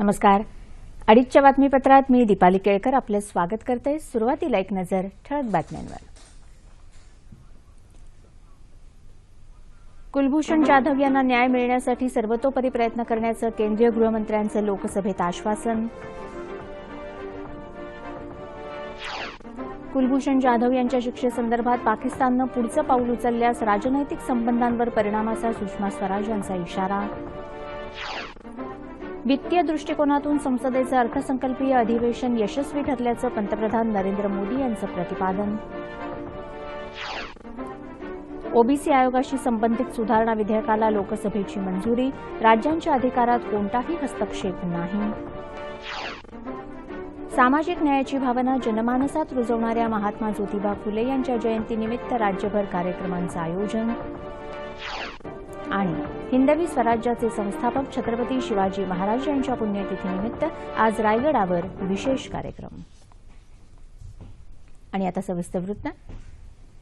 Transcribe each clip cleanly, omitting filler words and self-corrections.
नमस्कार. अडीचच्या बातमीपत्रात मी दीपाली केळकर आपलं स्वागत करते. सुरुवातीला एक नजर ठळक बातम्यांवर. कुलभूषण जाधव यांना न्याय मिळण्यासाठी सर्वतोपरी प्रयत्न करण्याचं केंद्रीय गृहमंत्र्यांचं लोकसभेत आश्वासन. कुलभूषण जाधव यांच्या शिक्षेसंदर्भात पाकिस्ताननं पुढचं पाऊल उचलल्यास राजनैतिक संबंधांवर परिणामाचा सुषमा स्वराज यांचा इशारा. वित्तीय दृष्टिकोनातून संसदेचं अर्थसंकल्पीय अधिवेशन यशस्वी ठरल्याचं पंतप्रधान नरेंद्र मोदी यांचं प्रतिपादन. ओबीसी आयोगाशी संबंधित सुधारणा विधेयकाला लोकसभेची मंजुरी. राज्यांच्या अधिकारात कोणताही हस्तक्षेप नाही. सामाजिक न्यायाची भावना जनमानसात रुजवणाऱ्या महात्मा ज्योतिबा फुले यांच्या जयंतीनिमित्त राज्यभर कार्यक्रमांचं आयोजन. आणि हिंदवी स्वराज्याचे संस्थापक छत्रपती शिवाजी महाराज यांच्या पुण्यतिथीनिमित्त आज रायगडावर विशेष कार्यक्रम. आणि आता सविस्तर वृत्त.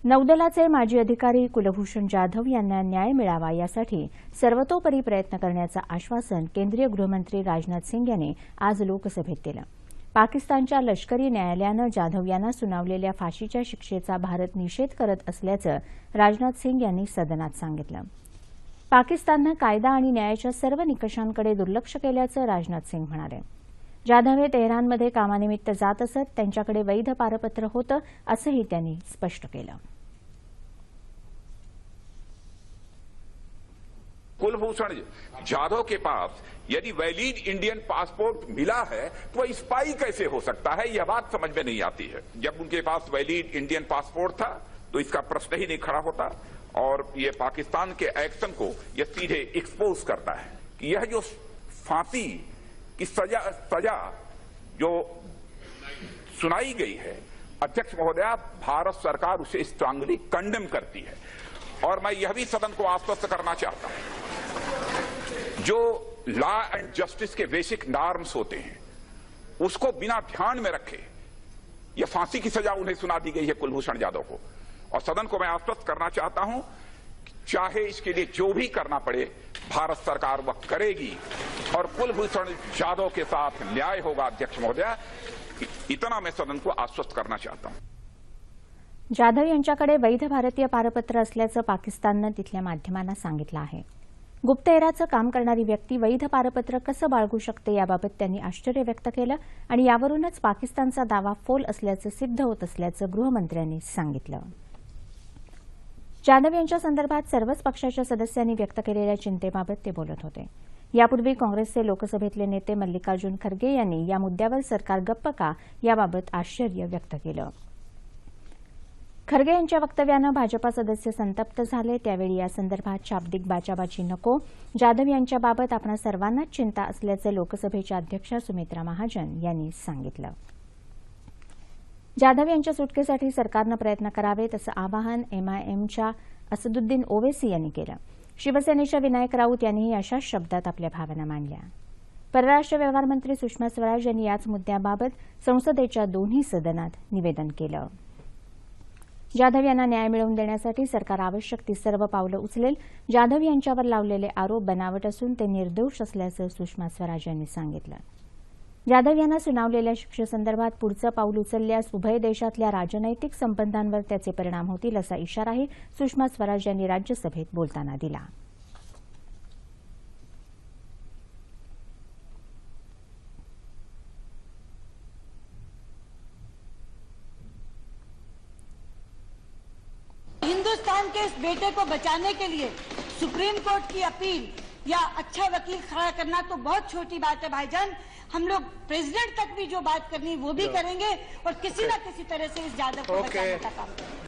नौदलाचे माजी अधिकारी कुलभूषण जाधव यांना न्याय मिळावा यासाठी सर्वतोपरी प्रयत्न करण्याचं आश्वासन केंद्रीय गृहमंत्री राजनाथ सिंग यांनी आज लोकसभेत दिलं. पाकिस्तानच्या लष्करी न्यायालयानं जाधव यांना सुनावलेल्या फाशीच्या शिक्षेचा भारत निषेध करत असल्याचं राजनाथ सिंग यांनी सदनात सांगितलं. पाकिस्ताननं कायदा आणि न्यायाच्या सर्व निकषांकडे दुर्लक्ष केल्याचं राजनाथ सिंग म्हणाले. जाधव हे तेहरानमध्ये कामानिमित्त जात असत. त्यांच्याकडे वैध पारपत्र होतं असंही त्यांनी स्पष्ट केलं. कुलभूषण जाधव के पास यदि वैलिड इंडियन पासपोर्ट मिला है तो वह स्पाई कैसे हो सकता है, यह बात समझ में नहीं आती है. जब उनके पास वैलिड इंडियन पासपोर्ट था तो इसका प्रश्न ही नहीं खड़ा होता. और ये पाकिस्तान के एक्शन को यह सीधे एक्सपोज करता है कि यह जो फांसी की सजा जो सुनाई गई है, अध्यक्ष महोदया, भारत सरकार उसे स्ट्रांगली कंडेम करती है. और मैं यह भी सदन को आश्वस्त करना चाहता हूं, जो लॉ एंड जस्टिस के बेसिक नॉर्म्स होते हैं उसको बिना ध्यान में रखे यह फांसी की सजा उन्हें सुना दी गई है कुलभूषण जाधव को. और सदन को मैं आश्वस्त करना चाहता हूं, चाहे इसके लिए जो भी करना पड़े भारत सरकार वह करेगी और कुलभूषण जाधव के साथ न्याय होगा. अध्यक्ष महोदया, इतना मैं सदन को आश्वस्त करना चाहता हूं. जाधव यांच्याकडे वैध भारतीय पारपत्र असल्याचं पाकिस्ताननं तिथल्या माध्यमांना सांगितलं आहे. गुप्तहेराचं काम करणारी व्यक्ती वैध पारपत्र कसं बाळगू शकते याबाबत त्यांनी आश्चर्य व्यक्त केलं आणि यावरूनच पाकिस्तानचा दावा फोल असल्याचं सिद्ध होत असल्याचं गृहमंत्र्यांनी सांगितलं. जाधव यांच्या संदर्भात सर्वच पक्षाच्या सदस्यांनी व्यक्त केलेल्या चिंतेबाबत ते बोलत होते. यापूर्वी काँग्रेसचे लोकसभेतले नेते मल्लिकार्जुन खरगे यांनी या मुद्द्यावर सरकार गप्प का याबाबत आश्चर्य व्यक्त केलं. खरगे यांच्या वक्तव्यानं भाजपा सदस्य संतप्त झाले. त्यावेळी यासंदर्भात शाब्दिक बाचाबाची नको. जाधव यांच्याबाबत आपणा सर्वांनाच चिंता असल्याचं लोकसभेच्या अध्यक्षा सुमित्रा महाजन यांनी सांगितलं. जाधव यांच्या सुटकेसाठी सरकारनं प्रयत्न करावेत असं आवाहन एमआयएमच्या असदुद्दीन ओवेसी यांनी केलं. शिवसेनेच्या विनायक राऊत यांनीही अशाच शब्दात आपल्या भावना मांडल्या. परराष्ट्र व्यवहार मंत्री सुषमा स्वराज यांनी याच मुद्द्याबाबत संसदेच्या दोन्ही सदनात निवेदन केलं. जाधव यांना न्याय मिळवून देण्यासाठी सरकार आवश्यक ती सर्व पावलं उचलेल. जाधव यांच्यावर लावलेले आरोप बनावट असून ते निर्दोष असल्याचं सुषमा स्वराज यांनी सांगितलं. जाधव यांना सुनावलेल्या शिक्षेसंदर्भात पुढचं पाऊल उचलल्यास उभय देशातल्या राजनैतिक संबंधांवर त्याचे परिणाम होतील असा इशाराही सुषमा स्वराज यांनी राज्यसभेत बोलताना दिला. हिंदुस्तान के इस बेटे को बचाने के लिए सुप्रीम कोर्ट की अपील या अच्छा वकील खड़ा करना तो बहुत छोटी बात है भाईजान. हम लोग प्रेसिडेंट तक भी जो बात करनी वो भी करेंगे और किसी न किसी तरह से इस जाधव को बचाने का काम करेंगे.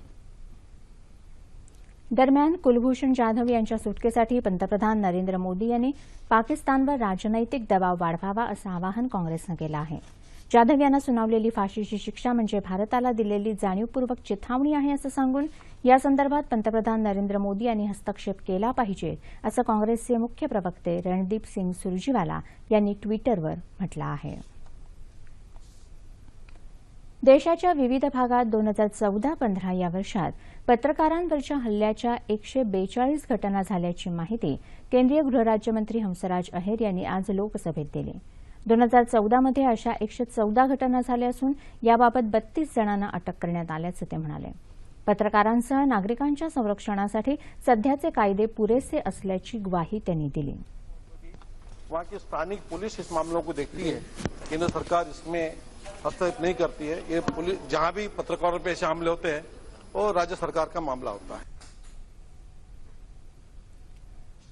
दरम्यान कुलभूषण जाधव यांच्या सुटकेसाठी पंतप्रधान नरेंद्र मोदी यांनी पाकिस्तानवर राजनैतिक दबाव वाढवावा असं आवाहन काँग्रेसनं केलं आहे. जाधव यांना सुनावलेली फाशीची शिक्षा म्हणजे भारताला दिलेली जाणीवपूर्वक चिथावणी आहे असं सांगून यासंदर्भात पंतप्रधान नरेंद्र मोदी यांनी हस्तक्षेप केला पाहिजे असं काँग्रेसचे मुख्य प्रवक्ते रणदीप सिंग सुरजेवाला यांनी ट्विटरवर म्हटलं आहे. देशाच्या विविध भागात 2014-15 या वर्षात पत्रकारांवरच्या हल्ल्याच्या 142 घटना झाल्याची माहिती केंद्रीय गृहराज्यमंत्री हंसराज अहेर यांनी आज लोकसभेत दिली. 2014 मध्ये अशा 114 घटना झाल्या असून याबाबत 32 जणांना अटक करण्यात आल्याचं ते म्हणाले. पत्रकारांसह नागरिकांच्या संरक्षणासाठी सध्याचे कायदे पुरेसे असल्याची ग्वाही त्यांनी दिली. वहाँ की स्थानिक पुलिस इस मामलों को देखती है, केंद्र सरकार इसमें हस्तक्षेप नहीं करती है. ये पुलिस जहां भी पत्रकारों पे ऐसे हमले होते हैं वो राज्य सरकार का मामला होता है.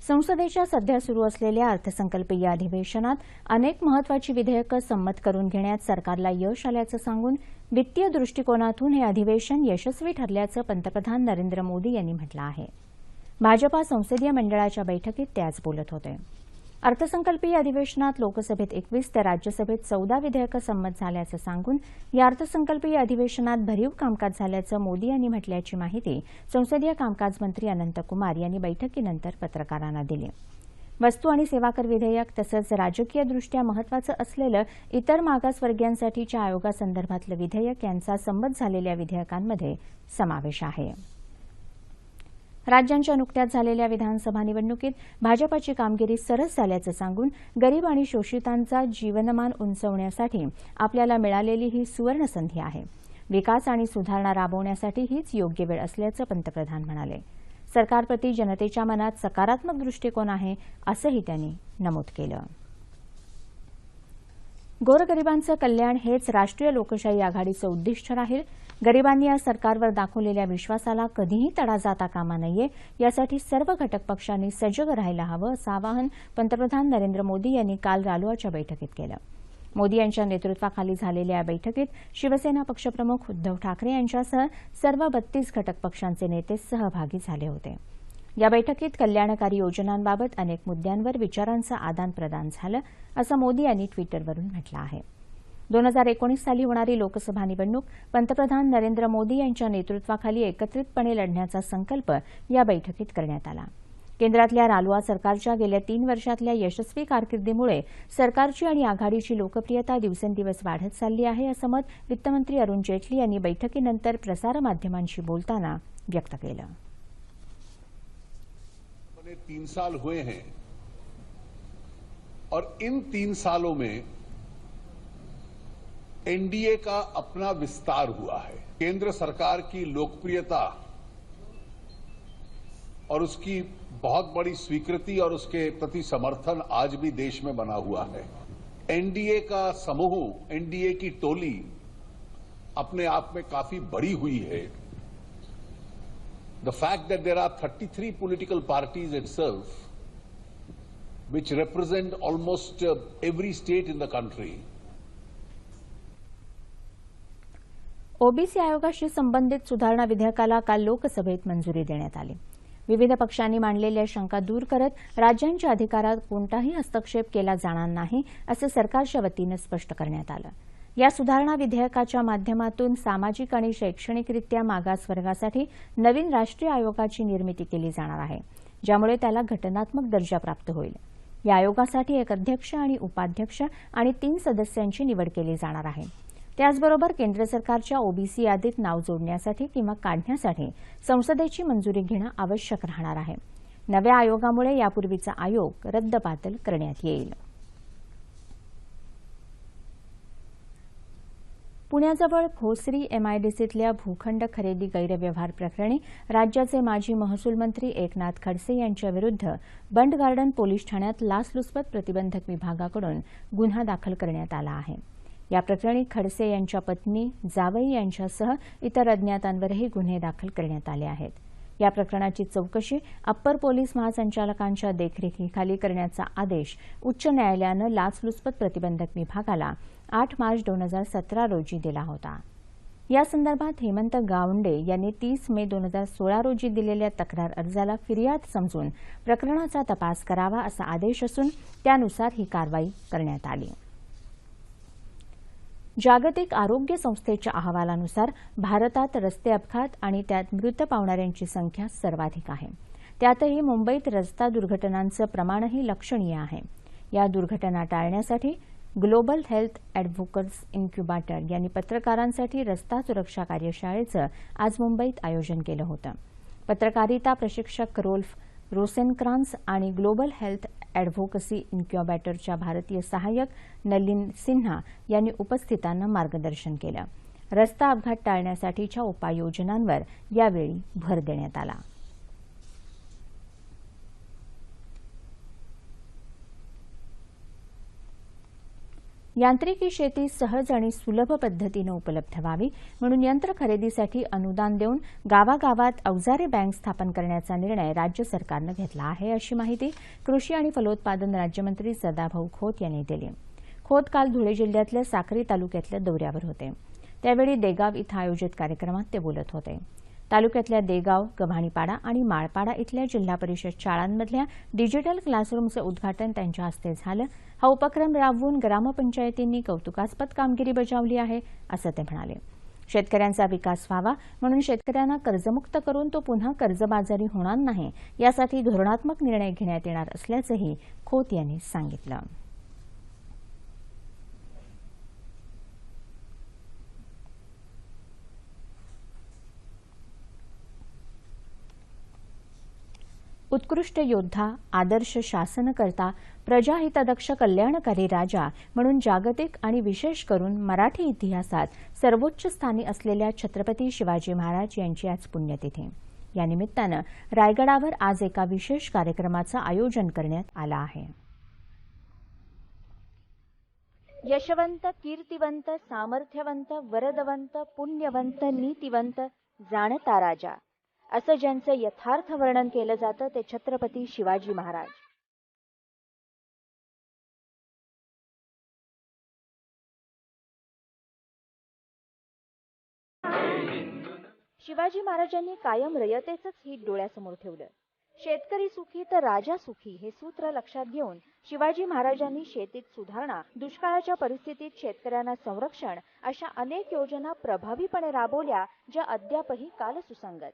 संसदेच्या सध्या सुरू असलेल्या अर्थसंकल्पीय अधिवेशनात अनेक महत्वाची विधेयकं संमत करून घेण्यात सरकारला यश आल्याचं सांगून वित्तीय दृष्टिकोनातून हे अधिवेशन यशस्वी ठरल्याचं पंतप्रधान नरेंद्र मोदी यांनी म्हटलं आहे. भाजपा संसदीय मंडळाच्या बैठकीत ते आज बोलत होते. अर्थसंकल्पीय अधिवेशनात लोकसभेत 21 तर राज्यसभेत 14 विधेयकं संमत झाल्याचं सांगून या अर्थसंकल्पीय अधिवेशनात भरीव कामकाज झाल्याचं मोदी यांनी म्हटल्याची माहिती संसदीय कामकाज मंत्री अनंत कुमार यांनी बैठकीनंतर पत्रकारांना दिली. वस्तू आणि सेवा कर विधेयक तसंच राजकीयदृष्ट्या महत्वाचं असलेलं इतर मागासवर्गीयांसाठीच्या आयोगासंदर्भातलं विधेयक यांचा संमत झालेल्या विधेयकांमध्ये समावेश आहे. राज्यांच्या नुकत्याच झालेल्या विधानसभा निवडणुकीत भाजपाची कामगिरी सरस झाल्याचं सांगून गरीब आणि शोषितांचा जीवनमान उंचावण्यासाठी आपल्याला मिळालेली ही सुवर्ण संधी आहे. विकास आणि सुधारणा राबवण्यासाठी हीच योग्य वेळ असल्याचं पंतप्रधान म्हणाले. सरकारप्रती जनतेच्या मनात सकारात्मक दृष्टिकोन आहे असंही त्यांनी नमूद केलं. गोरगरिबांचं कल्याण हेच राष्ट्रीय लोकशाही आघाडीचं उद्दिष्ट राहील. गरिबांनी या सरकारवर दाखवलेल्या विश्वासाला कधीही तडा जाता कामा नये यासाठी सर्व घटक पक्षांनी सजग राहायला हवं असं आवाहन पंतप्रधान नरेंद्र मोदी यांनी काल रालोआच्या बैठकीत केलं. मोदी यांच्या नेतृत्वाखाली झालेल्या या बैठकीत शिवसेना पक्षप्रमुख उद्धव ठाकरे यांच्यासह सर्व 32 घटक पक्षांचे नेते सहभागी झाले होते. या बैठकीत कल्याणकारी योजनांबाबत अनेक मुद्द्यांवर विचारांचं आदानप्रदान झालं असं मोदी यांनी ट्विटरवरून म्हटलं आहे. 2019 साली होणारी लोकसभा निवडणूक पंतप्रधान नरेंद्र मोदी यांच्या नेतृत्वाखाली एकत्रितपणे लढण्याचा संकल्प या बैठकीत करण्यात आला. केंद्रातल्या रालोआ सरकारच्या गेल्या 3 वर्षातल्या यशस्वी कारकिर्दीमुळे सरकारची आणि आघाडीची लोकप्रियता दिवसेंदिवस वाढत चालली आहे असं मत वित्तमंत्री अरुण जेटली यांनी बैठकीनंतर प्रसारमाध्यमांशी बोलताना व्यक्त केलं. 3 साल हुए हैं और इन 3 सालों में एनडीए का अपना विस्तार हुआ है. केंद्र सरकार की लोकप्रियता और उसकी बहुत बड़ी स्वीकृति और उसके प्रति समर्थन आज भी देश में बना हुआ है. एनडीए का समूह, एनडीए की टोली अपने आप में काफी बड़ी हुई है. The fact that there are 33 political parties itself, which represent almost every state in the country. OBC आयोगाशी संबंधित सुधारणा विधेयकाला काल लोकसभेत मंजुरी देण्यात आली. विविध पक्षांनी मांडलेल्या शंका दूर करत राज्यांच्या अधिकारात कोणताही हस्तक्षेप केला जाणार नाही असं सरकारच्या वतीनं स्पष्ट करण्यात आलं. या सुधारणा विधेयकाच्या माध्यमातून सामाजिक आणि शैक्षणिकरित्या मागासवर्गासाठी नवीन राष्ट्रीय आयोगाची निर्मिती केली जाणार आहे, ज्यामुळे त्याला घटनात्मक दर्जा प्राप्त होईल. या आयोगासाठी एक अध्यक्ष आणि उपाध्यक्ष आणि 3 सदस्यांची निवड केली जाणार आहे. त्याचबरोबर केंद्र सरकारच्या ओबीसी यादीत नाव जोडण्यासाठी किंवा काढण्यासाठी संसदेची मंजुरी घेणं आवश्यक राहणार आहे. नव्या आयोगामुळे यापूर्वीचा आयोग रद्दबातल करण्यात येईल. पुण्याजवळ खोसरी एमआयडीसीतल्या भूखंड खरेदी गैरव्यवहार प्रकरणी राज्याचे माजी महसूल मंत्री एकनाथ खडसे यांच्याविरुद्ध बंड गार्डन पोलीस ठाण्यात लाचलुचपत प्रतिबंधक विभागाकडून गुन्हा दाखल करण्यात आला आहे. या प्रकरणी खडसे यांच्या पत्नी, जावई यांच्यासह इतर अज्ञातांवरही गुन्हे दाखल करण्यात आले आहेत. या प्रकरणाची चौकशी अप्पर पोलीस महासंचालकांच्या देखरेखीखाली करण्याचा आदेश उच्च न्यायालयानं लाचलुचपत प्रतिबंधक विभागाला 8 मार्च 2017 रोजी दिला होता. या संदर्भात हेमंत गावंडे यांनी 30 मे 2016 रोजी दिलेल्या तक्रार अर्जाला फिर्याद समजून प्रकरणाचा तपास करावा असा आदेश असून त्यानुसार ही कारवाई करण्यात आली. जागतिक आरोग्य संस्थेच्या अहवालानुसार भारतात रस्ते अपघात आणि त्यात मृत पावणाऱ्यांची संख्या सर्वाधिक आहे. त्यातही मुंबईत रस्ता दुर्घटनांचं प्रमाणही लक्षणीय आहे. या दुर्घटना टाळण्यासाठी ग्लोबल हेल्थ ॲडव्होकेट्स इन्क्युबेटर यांनी पत्रकारांसाठी रस्ता सुरक्षा कार्यशाळेचं आज मुंबईत आयोजन केलं होतं. पत्रकारिता प्रशिक्षक रोल्फ रोसेनक्रान्स आणि ग्लोबल हेल्थ ॲडव्होकसी इन्क्युबेटरच्या भारतीय सहाय्यक नलिन सिन्हा यांनी उपस्थितांना मार्गदर्शन केलं. रस्ता अपघात टाळण्यासाठीच्या उपाययोजनांवर यावेळी भर देण्यात आला. यांत्रिकी शेती सहज आणि सुलभ पद्धतीने उपलब्ध व्हावी म्हणून यंत्र खरेदीसाठी अनुदान देऊन गावागावात अवजारे बँक स्थापन करण्याचा निर्णय राज्य सरकारनं घेतला आहे, अशी माहिती कृषी आणि फलोत्पादन राज्यमंत्री सदाभाऊ खोत यांनी दिली. खोत काल धुळे जिल्ह्यातल्या साक्री तालुक्यातल्या दौऱ्यावर होते. त्यावेळी देगाव इथं आयोजित कार्यक्रमात ते बोलत होते. तालुक्यातल्या देगाव, गव्हाणीपाडा आणि माळपाडा इथल्या जिल्हा परिषद शाळांमधल्या डिजिटल क्लासरूमचं उद्घाटन त्यांच्या हस्ते झालं. हा उपक्रम राबवून ग्रामपंचायतींनी कौतुकास्पद कामगिरी बजावली आहे, असं ते म्हणाले. शेतकऱ्यांचा विकास व्हावा म्हणून शेतकऱ्यांना कर्जमुक्त करून तो पुन्हा कर्जबाजारी होणार नाही यासाठी धोरणात्मक निर्णय घेण्यात येणार असल्याचंही खोत यांनी सांगितलं. उत्कृष्ट योद्धा, आदर्श शासनकर्ता, प्रजाहितदक्ष कल्याणकारी राजा म्हणून जागतिक आणि विशेष करून मराठी इतिहासात सर्वोच्च स्थानी असलेल्या छत्रपती शिवाजी महाराज यांची आज पुण्यतिथी. या निमित्तानं रायगडावर आज एका विशेष कार्यक्रमाचं आयोजन करण्यात आलं आहे. यशवंत, कीर्तिवंत, सामर्थ्यवंत, वरदवंत, पुण्यवंत, नीतिवंत, जाणता राजा असं ज्यांचं यथार्थ वर्णन केलं जातं ते छत्रपती शिवाजी महाराज. शिवाजी महाराजांनी कायम रयतेचंच हित डोळ्यासमोर ठेवलं. शेतकरी सुखी तर राजा सुखी हे सूत्र लक्षात घेऊन शिवाजी महाराजांनी शेतीत सुधारणा, दुष्काळाच्या परिस्थितीत शेतकऱ्यांना संरक्षण अशा अनेक योजना प्रभावीपणे राबवल्या, ज्या अद्यापही कालसुसंगत.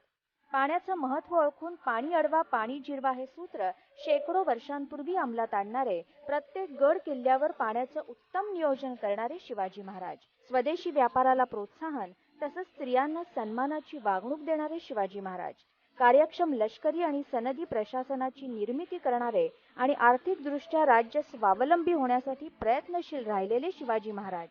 पाण्याचं महत्त्व ओळखून पाणी अडवा, पाणी जिरवा हे सूत्र शेकडो वर्षांपूर्वी अंमलात आणणारे, प्रत्येक गड किल्ल्यावर पाण्याचं उत्तम नियोजन करणारे शिवाजी महाराज. स्वदेशी व्यापाराला प्रोत्साहन तसंच स्त्रियांना सन्मानाची वागणूक देणारे शिवाजी महाराज. कार्यक्षम लष्करी आणि सनदी प्रशासनाची निर्मिती करणारे आणि आर्थिकदृष्ट्या राज्य स्वावलंबी होण्यासाठी प्रयत्नशील राहिलेले शिवाजी महाराज.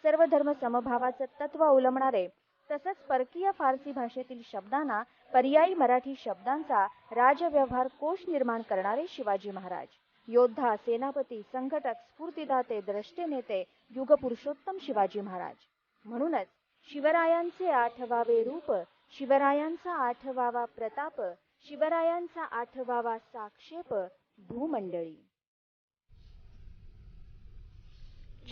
सर्व धर्म समभावाचं तत्व अवलंबणारे तसंच परकीय फारसी भाषेतील शब्दांना पर्यायी मराठी शब्दांचा राजव्यवहार कोश निर्माण करणारे शिवाजी महाराज. योद्धा, सेनापती, संघटक, स्फूर्तिदाते, द्रष्टे नेते, युगपुरुषोत्तम शिवाजी महाराज. म्हणूनच शिवरायांचे आठवावे रूप, शिवरायांचा आठवावा प्रताप, शिवरायांचा आठवावा साक्षेप भूमंडळी.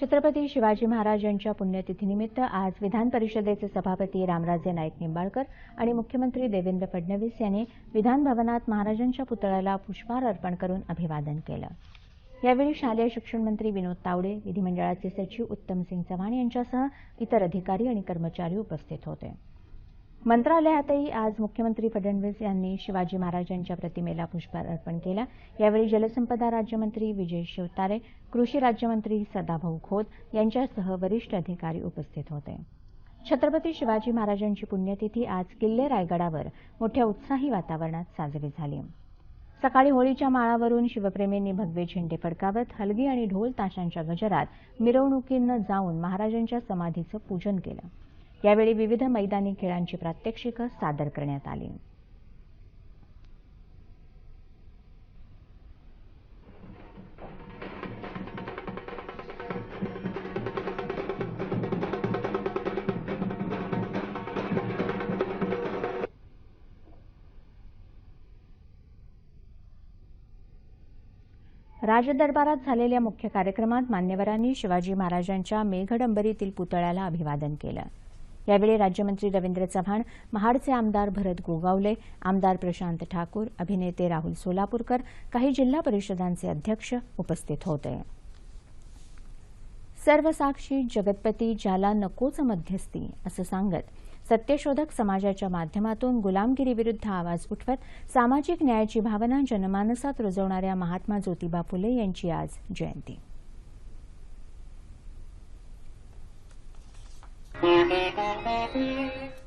छत्रपती शिवाजी महाराज यांच्या पुण्यतिथीनिमित्त आज विधान परिषदेचे सभापती रामराजे नाईक निंबाळकर आणि मुख्यमंत्री देवेंद्र फडणवीस यांनी विधान भवनात महाराजांच्या पुतळ्याला पुष्पहार अर्पण करून अभिवादन केलं. यावेळी शालेय शिक्षण मंत्री विनोद तावडे, विधिमंडळाचे सचिव उत्तमसिंग चव्हाण यांच्यासह इतर अधिकारी आणि कर्मचारी उपस्थित होते. मंत्रालयातही आज मुख्यमंत्री फडणवीस यांनी शिवाजी महाराजांच्या प्रतिमेला पुष्पहार अर्पण केला. यावेळी जलसंपदा राज्यमंत्री विजय शिवतारे, कृषी राज्यमंत्री सदाभाऊ खोत यांच्यासह वरिष्ठ अधिकारी उपस्थित होते. छत्रपती शिवाजी महाराजांची पुण्यतिथी आज किल्ले रायगडावर मोठ्या उत्साही वातावरणात साजरी झाली. सकाळी होळीच्या माळावरून शिवप्रेमींनी भगवे झेंडे फडकावत हलगी आणि ढोल ताशांच्या गजरात मिरवणुकीनं जाऊन महाराजांच्या समाधीचं पूजन केलं. यावेळी विविध मैदानी खेळांची प्रात्यक्षिकं सादर करण्यात आली. राजदरबारात झालेल्या मुख्य कार्यक्रमात मान्यवरांनी शिवाजी महाराजांच्या मेघडंबरीतील पुतळ्याला अभिवादन केलं. यावेळी राज्यमंत्री रवींद्र चव्हाण, महाडचे आमदार भरत गोगावले, आमदार प्रशांत ठाकूर, अभिनेते राहुल सोलापूरकर, काही जिल्हा परिषदांचे अध्यक्ष उपस्थित होते. सर्वसाक्षी जगतपती ज्याला नकोच मध्यस्थी असं सांगत सत्यशोधक समाजाच्या माध्यमातून गुलामगिरीविरुद्ध आवाज उठवत सामाजिक न्यायाची भावना जनमानसात रुजवणाऱ्या महात्मा ज्योतिबा फुले यांची आज जयंती.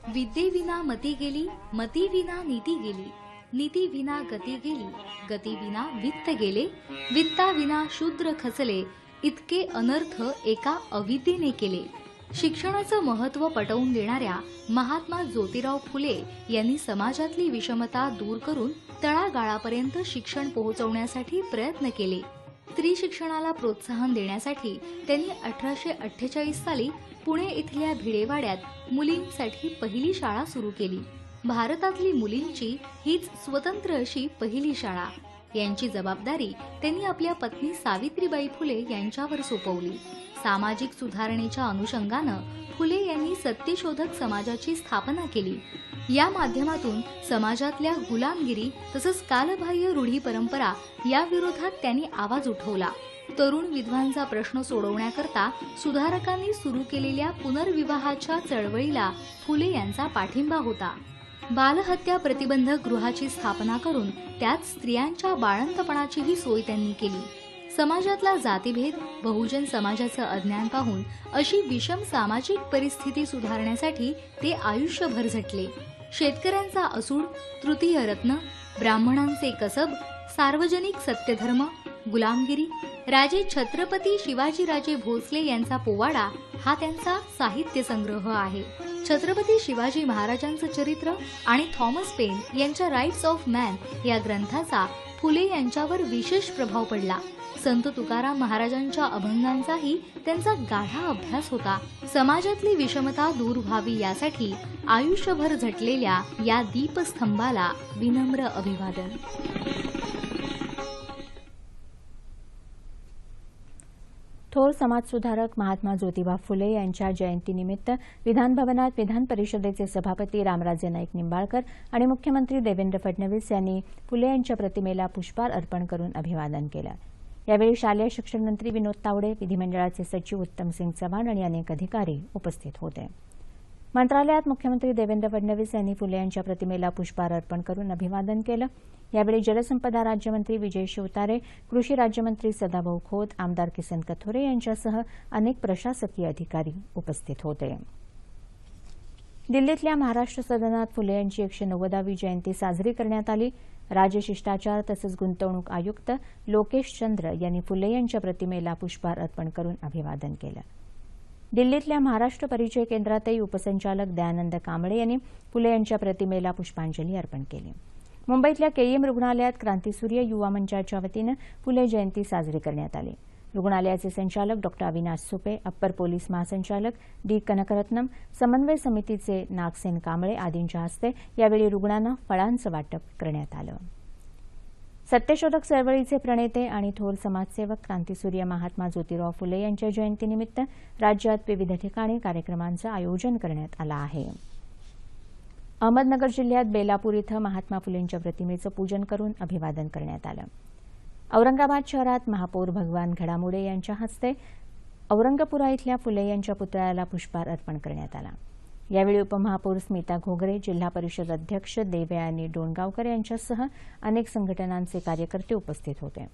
विद्येविना मती गेली, मतीविना नीती गेली. नीती विना गती गेली, गती विना वित्त गेले, वित्ता विना शूद्र खचले, इतके अनर्थ एका अविद्येने केले. शिक्षणाचं महत्त्व पटवून देणाऱ्या महात्मा ज्योतिराव फुले यांनी समाजातली विषमता दूर करून तळागाळापर्यंत शिक्षण पोहोचवण्यासाठी प्रयत्न केले. स्त्री शिक्षणाला प्रोत्साहन देण्यासाठी त्यांनी 1848 साली पुणे इथल्या भिडेवाड्यात मुलींसाठी पहिली शाळा सुरू केली. भारतातली मुलींची हीच स्वतंत्र अशी पहिली शाळा. यांची जबाबदारी त्यांनी आपल्या पत्नी सावित्रीबाई फुले यांच्यावर सोपवली. सामाजिक सुधारणेच्या अनुषंगानं फुले यांनी सत्यशोधक समाजाची स्थापना केली. या माध्यमातून समाजातल्या गुलामगिरी तसंच कालबाह्य रूढी परंपरा या विरोधात त्यांनी आवाज उठवला. तरुण विधवांचा प्रश्न सोडवण्याकरता सुधारकांनी सुरू केलेल्या पुनर्विवाहाच्या चळवळीला फुले यांचा पाठिंबा होता. बालहत्या प्रतिबंधक गृहाची स्थापना करून त्यात स्त्रियांच्या बाळंतपणाचीही सोय त्यांनी केली. समाजातला जातीभेद, बहुजन समाजाचं अज्ञान पाहून अशी विषम सामाजिक परिस्थिती सुधारण्यासाठी ते आयुष्यभर झटले. शेतकऱ्यांचा असूड, तृतीय रत्न, ब्राह्मणांचे कसब, सार्वजनिक सत्यधर्म, गुलामगिरी, राजे छत्रपती शिवाजीराजे भोसले यांचा पोवाडा हा त्यांचा साहित्य संग्रह आहे. छत्रपती शिवाजी महाराजांचं चरित्र आणि थॉमस पेन यांच्या राईट्स ऑफ मॅन या ग्रंथाचा फुले यांच्यावर विशेष प्रभाव पडला. संत तुकाराम महाराजांच्या अभंगांचाही त्यांचा गाढा अभ्यास होता. समाजातली विषमता दूर व्हावी यासाठी आयुष्यभर झटलेल्या या दीपस्तंभाला विनम्र अभिवादन. थोर समाजसुधारक महात्मा ज्योतिबा फुले यांच्या जयंतीनिमित्त विधानभवनात विधान परिषदेचे सभापती रामराजे नाईक निंबाळकर आणि मुख्यमंत्री देवेंद्र फडणवीस यांनी फुले यांच्या प्रतिमेला पुष्पहार अर्पण करून अभिवादन केलं. यावेळी शालेय शिक्षण मंत्री विनोद तावडे, विधिमंडळाचे सचिव उत्तमसिंग चव्हाण आणि अनेक अधिकारी उपस्थित होते. मंत्रालयात मुख्यमंत्री देवेंद्र फडणवीस यांनी फुले यांच्या प्रतिमेला पुष्पहार अर्पण करून अभिवादन केलं. यावेळी जलसंपदा राज्यमंत्री विजय शिवतारे, कृषी राज्यमंत्री सदाभाऊ खोत, आमदार किसन कथोरे यांच्यासह अनेक प्रशासकीय अधिकारी उपस्थित होते. दिल्लीतल्या महाराष्ट्र सदनात फुले यांची 190वी जयंती साजरी करण्यात आली. राजशिष्टाचार तसंच गुंतवणूक आयुक्त लोकेश चंद्र यांनी फुले यांच्या प्रतिमेला पुष्पहार अर्पण करून अभिवादन केलं. दिल्लीतल्या महाराष्ट्र परिचय केंद्रातही उपसंचालक दयानंद कांबळे यांनी फुले यांच्या प्रतिमेला पुष्पांजली अर्पण केली. मुंबईतल्या केईएम रुग्णालयात क्रांतीसूर्य युवा मंचाच्या वतीनं फुले जयंती साजरी करण्यात आली. रुग्णालयाचे संचालक डॉ. अविनाश सुपे, अप्पर पोलीस महासंचालक डी कनकरत्नम, समन्वय समितीचे नागसेन कांबळे आदींच्या हस्ते यावेळी रुग्णांना फळांचं वाटप करण्यात आलं. सत्यशोधक चळवळीचे प्रणेते आणि थोर समाजसेवक क्रांतीसूर्य महात्मा ज्योतिराव फुले यांच्या जयंतीनिमित्त राज्यात विविध ठिकाणी कार्यक्रमांचं आयोजन करण्यात आलं आहे. अहमदनगर जिल्ह्यात बेलापूर इथं महात्मा फुलेंच्या प्रतिमेचं पूजन करून अभिवादन करण्यात आलं. औरंगाबाद शहरात महापौर भगवान घडामोडे यांच्या हस्ते औरंगपुरा इथल्या फुले यांच्या पुतळ्याला पुष्पहार अर्पण करण्यात आला. यावेळी उपमहापौर स्मिता घोगरे, जिल्हा परिषद अध्यक्ष देवयानी डोणगावकर यांच्यासह अनेक संघटनांचे कार्यकर्ते उपस्थित होते.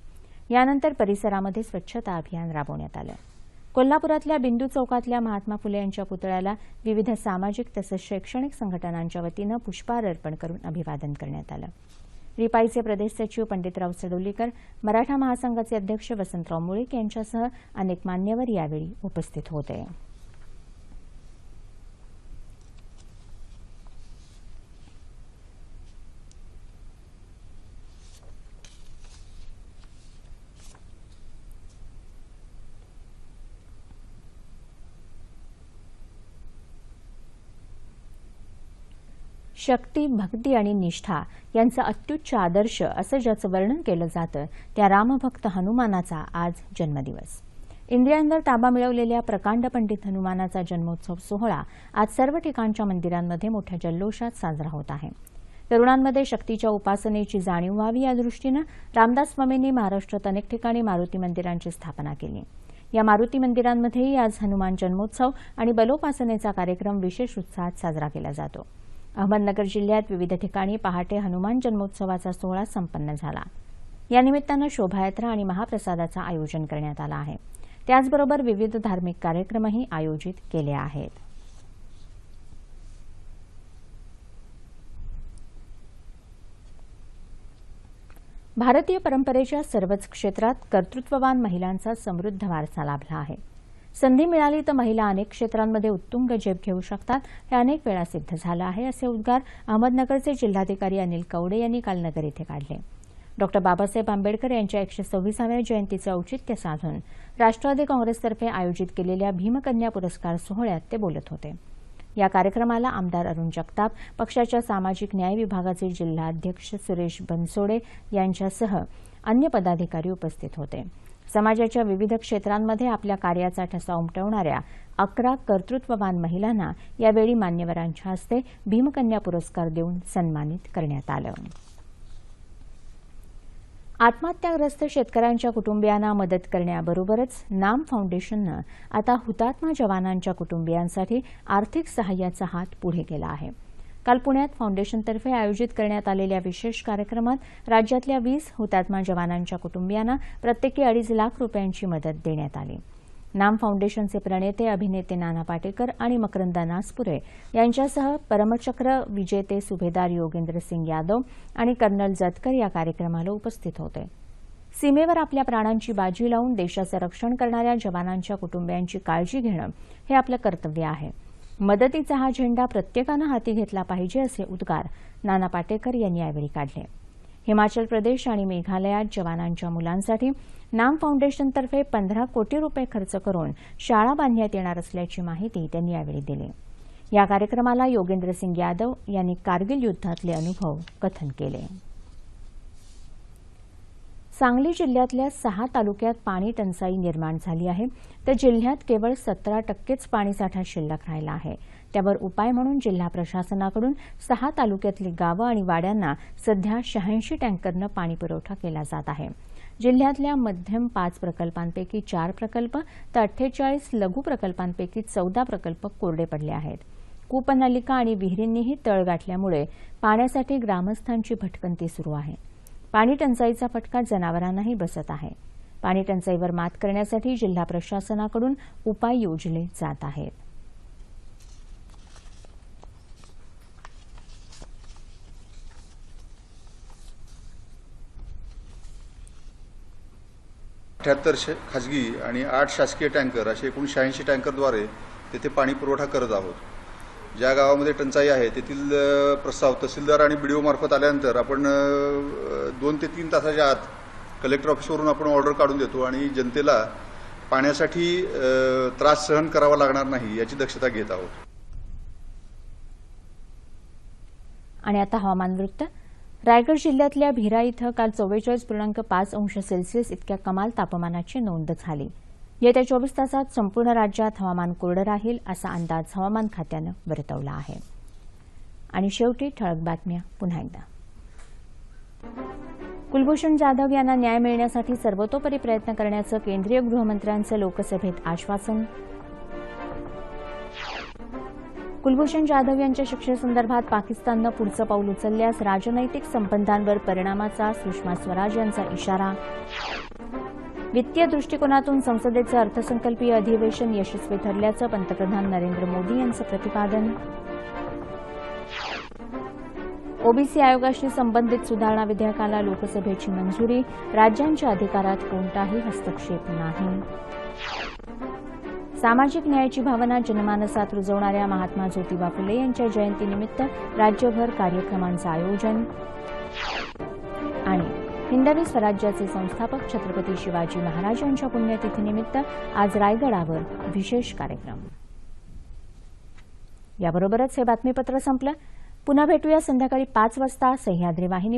यानंतर परिसरामध्ये स्वच्छता अभियान राबवण्यात आलं. कोल्हापुरातल्या बिंदू चौकातल्या महात्मा फुले यांच्या पुतळ्याला विविध सामाजिक तसंच शैक्षणिक संघटनांच्या वतीनं पुष्पहार अर्पण करून अभिवादन करण्यात आलं. रिपाईचे प्रदेश सचिव पंडितराव सडोलीकर, मराठा महासंघाचे अध्यक्ष वसंतराव मुळीक यांच्यासह अनेक मान्यवर यावेळी उपस्थित होते. शक्ती, भक्ती आणि निष्ठा यांचा अत्युच्च आदर्श असं ज्याचं वर्णन केलं जातं त्या रामभक्त हनुमानाचा आज जन्मदिवस. इंद्रियांवर ताबा मिळवलेल्या प्रकांड पंडित हनुमानाचा जन्मोत्सव सोहळा आज सर्व ठिकाणच्या मंदिरांमध्ये मोठ्या जल्लोषात साजरा होत आहे. तरुणांमध्ये शक्तीच्या उपासनेची जाणीव व्हावी या दृष्टीनं रामदास स्वामींनी महाराष्ट्रात अनेक ठिकाणी मारुती मंदिरांची स्थापना केली. या मारुती मंदिरांमध्येही आज हनुमान जन्मोत्सव आणि बलोपासनेचा कार्यक्रम विशेष उत्साहात साजरा केला जातो. अहमदनगर जिल्ह्यात विविध ठिकाणी पहाटे हनुमान जन्मोत्सवाचा सोहळा संपन्न झाला. या निमित्तानं शोभायात्रा आणि महाप्रसादाचं आयोजन करण्यात आलं आहे. त्याचबरोबर विविध धार्मिक कार्यक्रमही आयोजित केले आहेत. भारतीय परंपरेच्या सर्वच क्षेत्रात कर्तृत्ववान महिलांचा समृद्ध वारसा लाभला आहे. संधी मिळाली तर महिला अनेक क्षेत्रांमध्ये उत्तुंग झेप घेऊ शकतात, हे अनेक वेळा सिद्ध झालं आहे, असे उद्गार अहमदनगरचे जिल्हाधिकारी अनिल कवडे यांनी काल नगर इथे काढले. डॉ. बाबासाहेब आंबेडकर यांच्या 126व्या जयंतीचं औचित्य साधून राष्ट्रवादी काँग्रेसतर्फे आयोजित केलेल्या भीमकन्या पुरस्कार सोहळ्यात ते बोलत होते. या कार्यक्रमाला आमदार अरुण जगताप, पक्षाच्या सामाजिक न्याय विभागाचे जिल्हाध्यक्ष सुरेश बनसोडे यांच्यासह अन्य पदाधिकारी उपस्थित होते. समाजाच्या विविध क्षेत्रांमध्ये आपल्या कार्याचा ठसा उमटवणाऱ्या 11 कर्तृत्ववान महिलांना यावेळी मान्यवरांच्या हस्ते भीमकन्या पुरस्कार देऊन सन्मानित करण्यात आलं. आत्महत्याग्रस्त शेतकऱ्यांच्या कुटुंबियांना मदत करण्याबरोबरच नाम फाउंडेशननं आता हुतात्मा जवानांच्या कुटुंबियांसाठी आर्थिक सहाय्याचा हात पुढे केला आहे. काल पुण्यात फाउंडेशनतर्फे आयोजित करण्यात आलेल्या विशेष कार्यक्रमात राज्यातल्या 20 हुतात्मा जवानांच्या कुटुंबियांना प्रत्येकी 2.5 लाख रुपयांची मदत देण्यात आली. नाम फाउंडेशनचे प्रणेते अभिनेते नाना पाटेकर आणि मकरंदा नासपुरे यांच्यासह परमचक्र विजेते सुभेदार योगेंद्र सिंग यादव आणि कर्नल जतकर या कार्यक्रमाला उपस्थित होते. सीमेवर आपल्या प्राणांची बाजी लावून देशाचं रक्षण करणाऱ्या जवानांच्या कुटुंबियांची काळजी घेणं हे आपलं कर्तव्य आहे. मदतीचा हा झेंडा प्रत्येकानं हाती घेतला पाहिजे, असे उद्गार नाना पाटेकर यांनी यावेळी काढले. हिमाचल प्रदेश आणि मेघालयात जवानांच्या मुलांसाठी नाम फाउंडेशनतर्फे 15 कोटी रुपये खर्च करून शाळा बांधण्यात येणार असल्याची माहिती त्यांनी यावेळी दिली. या कार्यक्रमाला योगेंद्र सिंग यादव यांनी कारगिल युद्धातले अनुभव कथन केले. सांगली जिल्ह्यातल्या 6 तालुक्यात पाणी टंचाई निर्माण झाली आहे, तर जिल्ह्यात केवळ 17% पाणीसाठा शिल्लक राहिला आहे. त्यावर उपाय म्हणून जिल्हा प्रशासनाकडून 6 तालुक्यातली गावं आणि वाड्यांना सध्या 86 टँकरनं पाणी पुरवठा केला जात आहे. जिल्ह्यातल्या मध्यम 5 प्रकल्पांपैकी 4 प्रकल्प तर 48 लघु प्रकल्पांपैकी 14 प्रकल्प कोरडे पडले आहेत. कूपनलिका आणि विहिरींनीही तळ गाठल्यामुळे पाण्यासाठी ग्रामस्थांची भटकंती सुरू आहे. पाणी टंचाईचा फटका जनावरांनाही बसत आहे. पाणी टंचाईवर मात करण्यासाठी जिल्हा प्रशासनाकडून उपाय योजले जात आहेत. खाजगी आणि 8 शासकीय टँकर असे एकूण 86 टँकरद्वारे तेथे पाणी पुरवठा करत आहोत. ज्या गावामध्ये टंचाई आहे तेथील प्रस्ताव तहसीलदार आणि बीडीओ मार्फत आल्यानंतर आपण 2 ते 3 तासाच्या आत कलेक्टर ऑफिसवरून आपण ऑर्डर काढून देतो आणि जनतेला पाण्यासाठी त्रास सहन करावा लागणार नाही याची दक्षता घेत आहोत. आणि आता हवामान वृत्त. रायगड जिल्ह्यातल्या भिरा इथं काल 44.5 अंश सेल्सिअस इतक्या कमाल तापमानाची नोंद झाली. येत्या 24 तासात संपूर्ण राज्यात हवामान कोरडं राहील असा अंदाज हवामान खात्यानं वर्तवला आहे. आणि शेवटी ठळक बातम्या पुन्हा एकदा. कुलभूषण जाधव यांना न्याय मिळण्यासाठी सर्वतोपरी प्रयत्न करण्याचं केंद्रीय गृहमंत्र्यांचं लोकसभेत आश्वासन. कुलभूषण जाधव यांच्या शिक्षेसंदर्भात पाकिस्ताननं पुढचं पाऊल उचलल्यास राजनैतिक संबंधांवर परिणामाचा सुषमा स्वराज यांचा इशारा. वित्तीय दृष्टिकोनातून संसदेचं अर्थसंकल्पीय अधिवेशन यशस्वी ठरल्याचं पंतप्रधान नरेंद्र मोदी यांचं प्रतिपादन. ओबीसी आयोगाशी संबंधित सुधारणा विधेयकाला लोकसभेची मंजुरी. राज्यांच्या अधिकारात कोणताही हस्तक्षेप नाही. सामाजिक न्यायाची भावना जनमानसात रुजवणाऱ्या महात्मा ज्योतिबा फुले यांच्या जयंतीनिमित्त राज्यभर कार्यक्रमांचं आयोजन. आणि हिंदवी स्वराज्याचे संस्थापक छत्रपती शिवाजी महाराज यांच्या पुण्यतिथीनिमित्त आज रायगडावर विशेष कार्यक्रम. याबरोबरच हे बातमीपत्र संपलं. पुन्हा भेटूया संध्याकाळी 5 वाजता सह्याद्री वाहिनी.